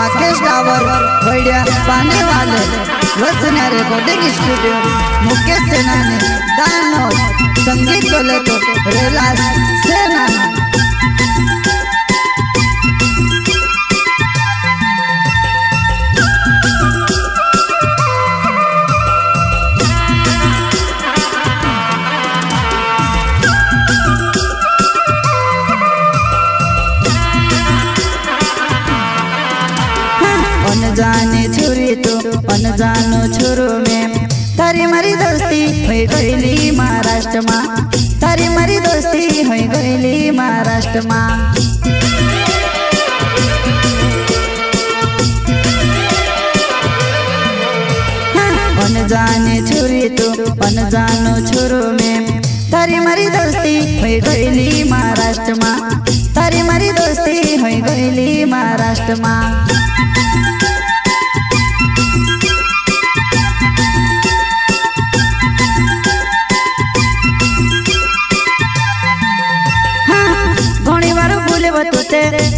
साकेश डावर वैड्या पाने वाले वसना recording studio Mukesh सेनानी दानव संगीत बोले तो रेलास सेनानी। अनजाने छुरी तो अनजानो छुरो में तारी मारी दोस्ती हुई गईली महाराष्ट्र में, तारी मारी दोस्ती हुई गईली महाराष्ट्र में। अनजाने छुरी तो अनजानो छुरो में तारी मारी दोस्ती हुई गईली महाराष्ट्र में, तारी मारी दोस्ती हुई गईली महाराष्ट्र में।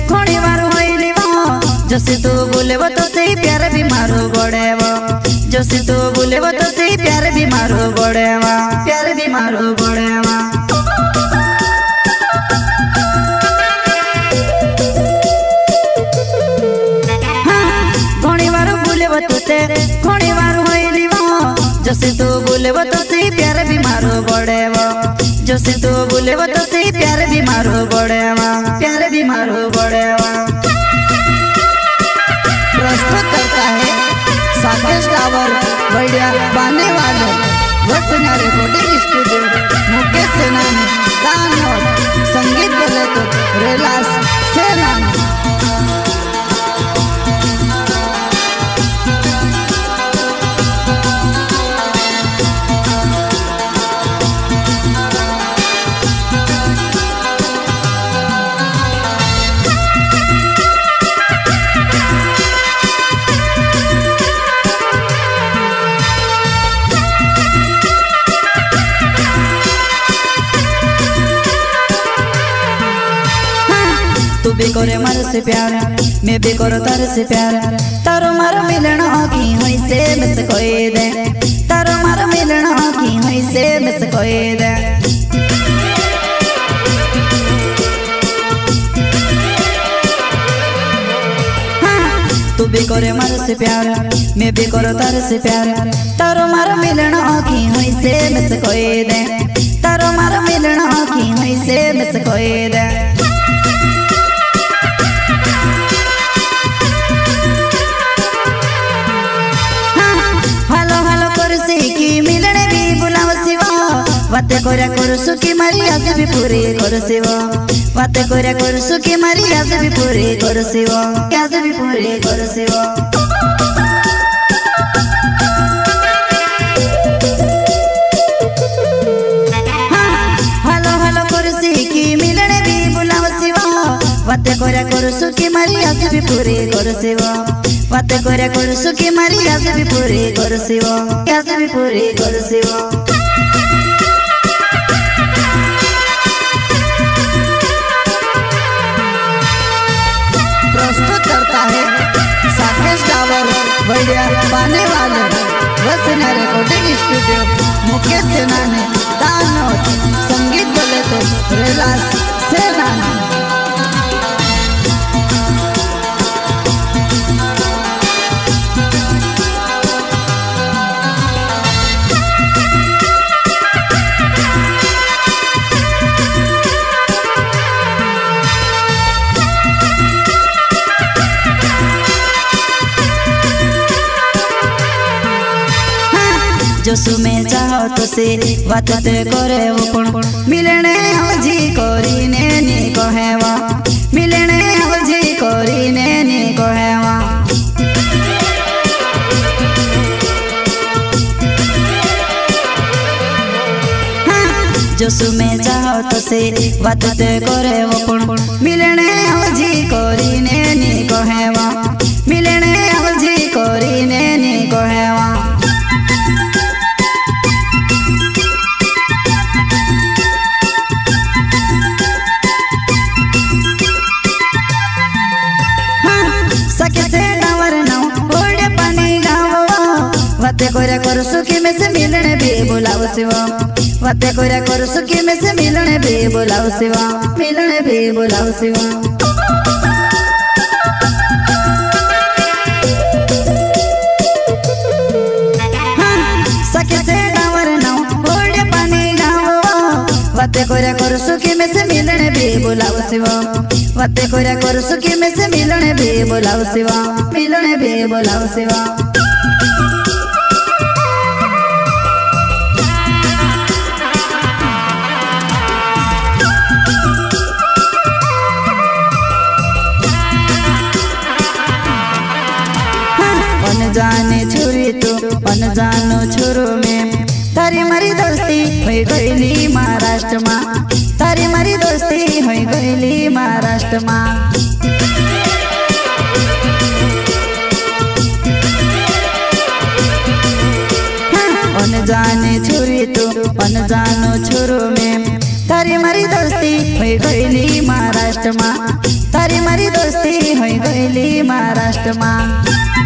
घणी बार होइली जसी तू बोले तो से प्यार भी मारो बड़ेवा, जसी तू बोले तो से प्यार भी मारो बड़ेवा, प्यार भी मारो बड़ेवा। घणी बार बोले तो से घणी बार होइली जसी तू बोले तो से प्यार भी मारो बड़ेवा, जसी तू बोले तो से प्यार भी मारो बड़ेवा, प्यार भी मारो बड़ेवा। प्रस्तुत करता है साकेश डावर वैड्या पाने वाले वसना रिकॉर्डिंग स्टूडियो मुकेश सेनानी दानव संगीत बोले तो रेलास सेनानी। तू भी करे मार से प्यार मैं भी करो तार से प्यार, तारो मारो मिलन की हुई से मिस कोई दे, तारो मारो मिलन की हुई से मिस कोई दे। तू भी करे मार से प्यार मैं भी करो तार से प्यार, तारो मारो मिलन की हुई से मिस कोई दे, तारो मारो मिलन की हुई से मिस कोई दे। वाते कोरा कर सुखी मारी आज भी पूरी कर सिवा, वाते कोरा कर सुखी मारी आज भी पूरी कर सिवा, आज भी पूरी कर सिवा। हेलो हेलो कर की मिलने भी बुलाव सिवा, वाते कोरा कर सुखी मारी आज भी पूरी कर सिवा, वाते कोरा कर सुखी मारी आज भी पूरी कर सिवा, आज भी पूरी कर सिवा। प्रस्तुत करता है साकेश डावर वैड्या पाने वाले वसना रिकॉर्डिंग स्टूडियो मुकेश सेनानी दानव संगीत बोले तो रेलास सेनानी। जसु में चाहो तो से बात ते करे वो पण मिलने हवजी करीने नी कहेवा, मिलने हवजी करीने नी कहेवा। जसु में चाहो तो से बात ते करे वो पण मिलने हवजी करीने नी कहेवा, मिलने हवजी करीने नी कहेवा। सके से बातें कोरा कर सुखी में से मिलने भी बुलाओ शिवा बातें कोरा कर सुखी में से मिलने भी बुलाओ शिवा मिलने भी बुलाओ शिवा बातें कोरा कर सुखी में से मिलने भी बुलाओ शिवा बातें कोरा कर सुखी में से मिलने भी बुलाओ शिवा मिलने भी बुलाओ शिवा अनजाने छुरी तो अनजानो छोरो में तारी मारी दोस्ती होई गईली महाराष्ट्र में तारी मारी दोस्ती होई गईली महाराष्ट्र में अनजाने छुरी तो अनजानो छोरो में तारी मारी दोस्ती होई गईली महाराष्ट्र में तारी मारी दोस्ती होई गईली महाराष्ट्र में